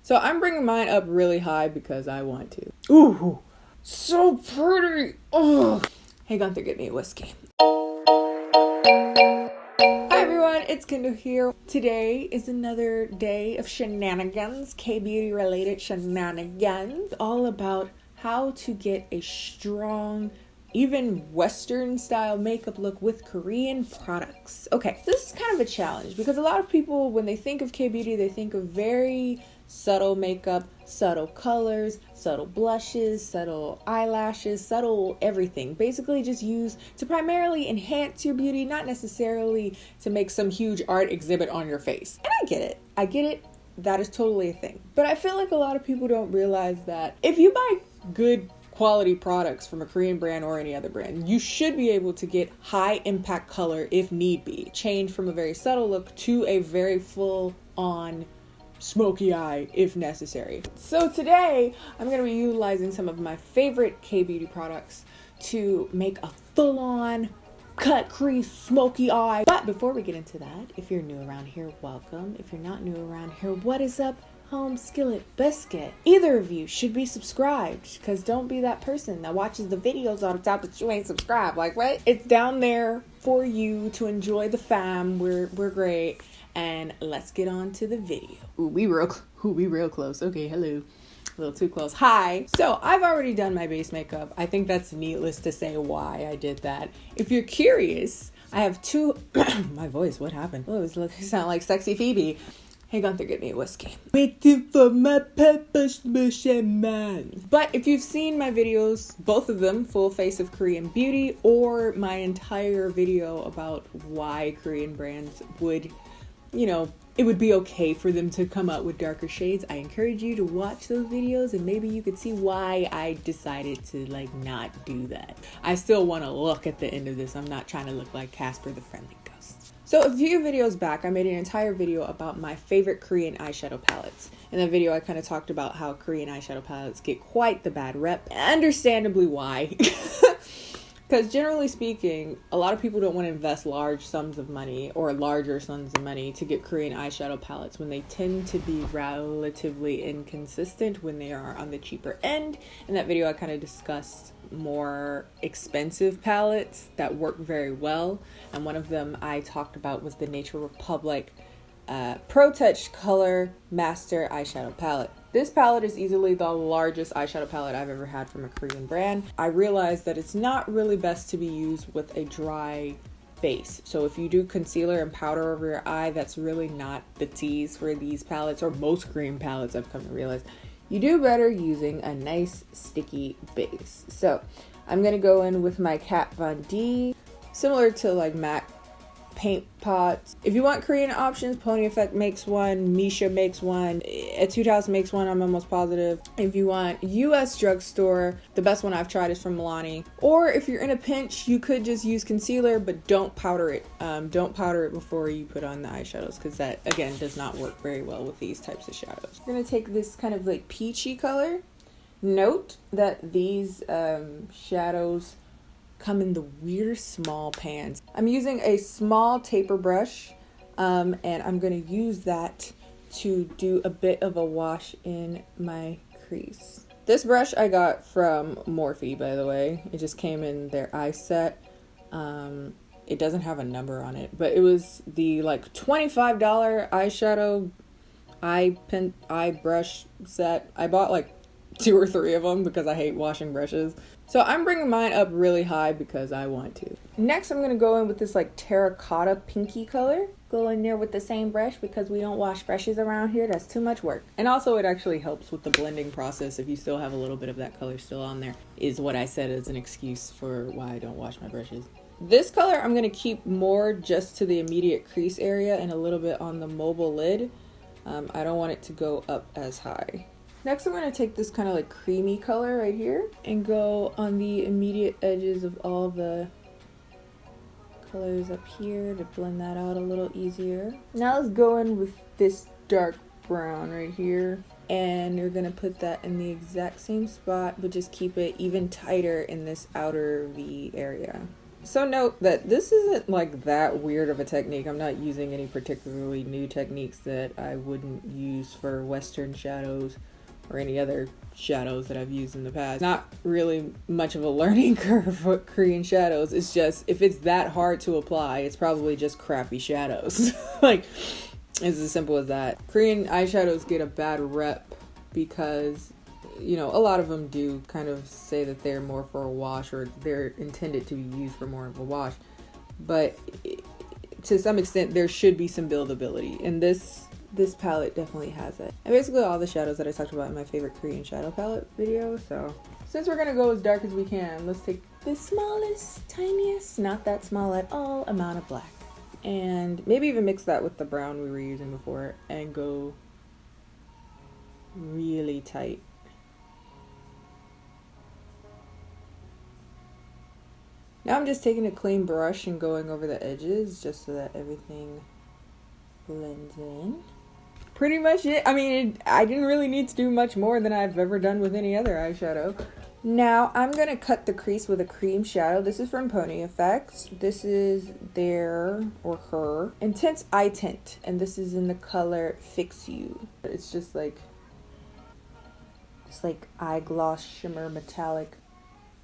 So I'm bringing mine up really high because I want to. Ooh, so pretty. Oh. Hey Gunther, get me a whiskey. Hi everyone, it's Kendall here. Today is another day of shenanigans, K-beauty related shenanigans, all about how to get a strong, even Western style makeup look with Korean products. Okay, this is kind of a challenge because a lot of people, when they think of K-beauty, they think of very subtle makeup, subtle colors, subtle blushes, subtle eyelashes, subtle everything. Basically just used to primarily enhance your beauty, not necessarily to make some huge art exhibit on your face. And I get it. That is totally a thing. But I feel like a lot of people don't realize that if you buy good quality products from a Korean brand or any other brand, you should be able to get high impact color if need be. Change from a very subtle look to a very full on smoky eye if necessary. So today I'm going to be utilizing some of my favorite K-beauty products to make a full-on cut crease smoky eye. But before we get into that, if you're new around here, welcome. If you're not new around here, what is up? Home skillet biscuit. Either of you should be subscribed, because don't be that person that watches the videos all the time but you ain't subscribed. Like what? It's down there for you to enjoy the fam. We're great. And let's get on to the video. Ooh, we real close. Okay, hello. A little too close. Hi. So I've already done my base makeup. I think that's needless to say why I did that. If you're curious, I have two. My voice, what happened? Oh, it sound like sexy Phoebe. Hey Gunther, get me a whiskey. Waiting for my pepper's man. But if you've seen my videos, both of them, full face of Korean beauty, or my entire video about why Korean brands would, it would be okay for them to come out with darker shades, I encourage you to watch those videos and maybe you could see why I decided to not do that. I still want to look at the end of this. I'm not trying to look like Casper the Friendly Ghost. So a few videos back, I made an entire video about my favorite Korean eyeshadow palettes. In that video, I kind of talked about how Korean eyeshadow palettes get quite the bad rep. Understandably why. Because generally speaking, a lot of people don't want to invest large sums of money or larger sums of money to get Korean eyeshadow palettes when they tend to be relatively inconsistent when they are on the cheaper end. In that video, I kind of discussed more expensive palettes that work very well. And one of them I talked about was the Nature Republic Pro Touch Color Master Eyeshadow Palette. This palette is easily the largest eyeshadow palette I've ever had from a Korean brand. I realized that it's not really best to be used with a dry base. So if you do concealer and powder over your eye, that's really not the tease for these palettes, or most Korean palettes, I've come to realize. You do better using a nice sticky base. So I'm going to go in with my Kat Von D, similar to MAC paint pots. If you want Korean options, Pony Effect makes one, Misha makes one, Etude House makes one, I'm almost positive. If you want US drugstore, the best one I've tried is from Milani. Or if you're in a pinch, you could just use concealer, but don't powder it. Don't powder it before you put on the eyeshadows, because that, again, does not work very well with these types of shadows. We're going to take this kind of peachy color. Note that these shadows come in the weirdest small pans. I'm using a small taper brush, and I'm going to use that to do a bit of a wash in my crease. This brush I got from Morphe, by the way. It just came in their eye set. It doesn't have a number on it, but it was the $25 eyeshadow eye brush set. I bought 2 or 3 of them because I hate washing brushes. So I'm bringing mine up really high because I want to. Next, I'm going to go in with this terracotta pinky color. Go in there with the same brush because we don't wash brushes around here. That's too much work. And also it actually helps with the blending process if you still have a little bit of that color still on there, is what I said as an excuse for why I don't wash my brushes. This color I'm going to keep more just to the immediate crease area and a little bit on the mobile lid. I don't want it to go up as high. Next, I'm going to take this kind of creamy color right here and go on the immediate edges of all the colors up here to blend that out a little easier. Now let's go in with this dark brown right here, and you're going to put that in the exact same spot, but just keep it even tighter in this outer V area. So note that this isn't like that weird of a technique. I'm not using any particularly new techniques that I wouldn't use for Western shadows or any other shadows that I've used in the past. Not really much of a learning curve for Korean shadows. It's just, if it's that hard to apply, it's probably just crappy shadows. Like, it's as simple as that. Korean eyeshadows get a bad rep because, you know, a lot of them do kind of say that they're more for a wash, or they're intended to be used for more of a wash. But to some extent, there should be some buildability. And this palette definitely has it. And basically all the shadows that I talked about in my favorite Korean shadow palette video. So since we're gonna go as dark as we can, let's take the smallest, tiniest, not that small at all, amount of black. And maybe even mix that with the brown we were using before and go really tight. Now I'm just taking a clean brush and going over the edges just so that everything blends in. Pretty much it. I mean, I didn't really need to do much more than I've ever done with any other eyeshadow. Now I'm going to cut the crease with a cream shadow. This is from Pony Effects. This is their, or her, Intense Eye Tint. And this is in the color Fix You. It's just like eye gloss, shimmer, metallic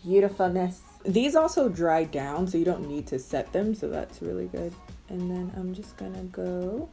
beautifulness. These also dry down, so you don't need to set them, so that's really good. And then I'm just gonna go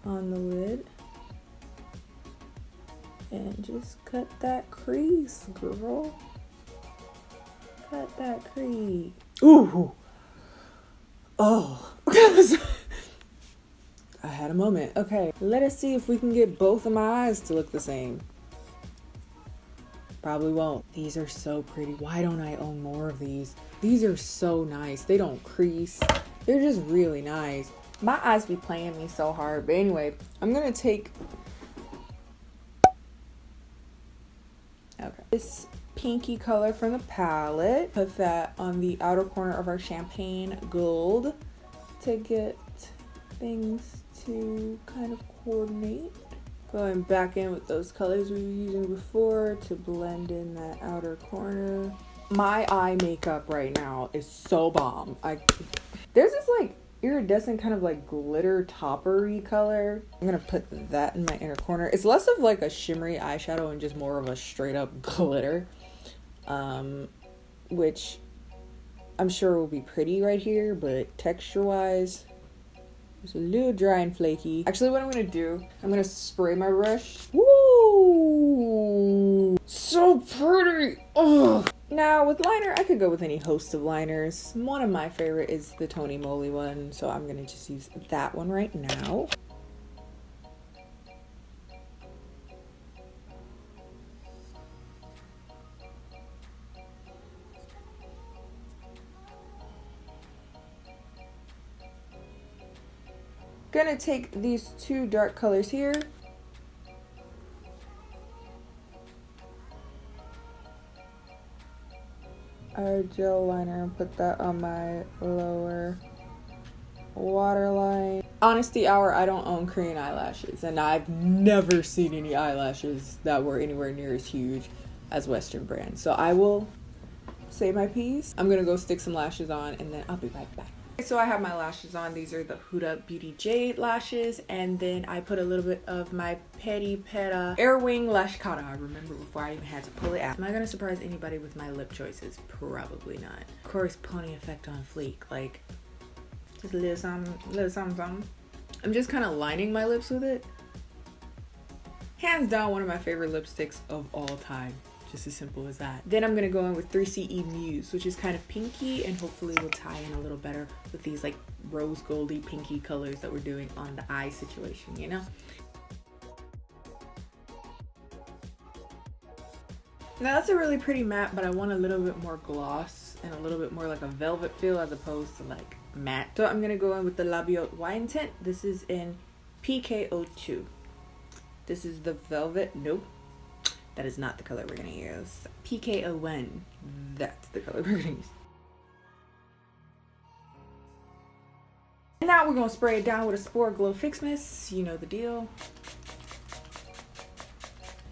on the lid and just cut that crease, girl. Cut that crease. Ooh. Oh. I had a moment. Okay, let us see if we can get both of my eyes to look the same. Probably won't. These are so pretty. Why don't I own more of these? These are so nice. They don't crease. They're just really nice. My eyes be playing me so hard. But anyway, I'm gonna take this pinky color from the palette. Put that on the outer corner of our champagne gold to get things to kind of coordinate. Going back in with those colors we were using before to blend in that outer corner. My eye makeup right now is so bomb. There's this like iridescent kind of like glitter toppery color. I'm gonna put that in my inner corner. It's less of like a shimmery eyeshadow and just more of a straight up glitter, which I'm sure will be pretty right here, but texture wise it's a little dry and flaky. Actually, what I'm gonna do, I'm gonna spray my brush. Woo! So pretty! Ugh. Now, with liner, I could go with any host of liners. One of my favorite is the Tony Moly one, so I'm gonna just use that one right now. Gonna take these two dark colors here. Our gel liner and put that on my lower waterline. Honesty hour, I don't own Korean eyelashes, and I've never seen any eyelashes that were anywhere near as huge as Western brands. So I will say my piece. I'm gonna go stick some lashes on and then I'll be right back. So I have my lashes on. These are the Huda Beauty Jade lashes, and then I put a little bit of my Peri Pera Air Wing Lash Kata. I remember before I even had to pull it out. Am I gonna surprise anybody with my lip choices? Probably not. Of course, Pony Effect on fleek. Like, just a little something. I'm just kind of lining my lips with it. Hands down, one of my favorite lipsticks of all time. Just as simple as that. Then I'm gonna go in with 3CE Muse, which is kind of pinky and hopefully will tie in a little better with these like rose goldy pinky colors that we're doing on the eye situation, you know? Now that's a really pretty matte, but I want a little bit more gloss and a little bit more like a velvet feel as opposed to like matte. So I'm gonna go in with the Labiot Wine Tint. This is in PKO2. This is the velvet, nope. That is not the color we're gonna use. PKO1, that's the color we're gonna use. And now we're gonna spray it down with a Spore Glow Fix Mist. You know the deal.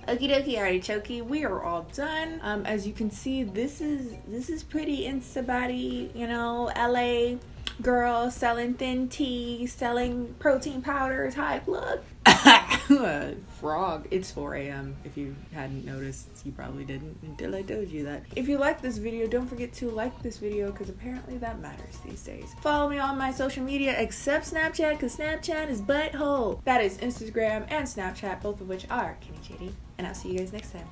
Okie dokie, artichoke, we are all done. As you can see, this is pretty Insta body, you know, LA girl selling thin tea, selling protein powder type look. Frog. It's 4 a.m. If you hadn't noticed, you probably didn't until I told you that. If you like this video, don't forget to like this video because apparently that matters these days. Follow me on my social media except Snapchat because Snapchat is butthole. That is Instagram and Snapchat, both of which are KennieJD. And I'll see you guys next time.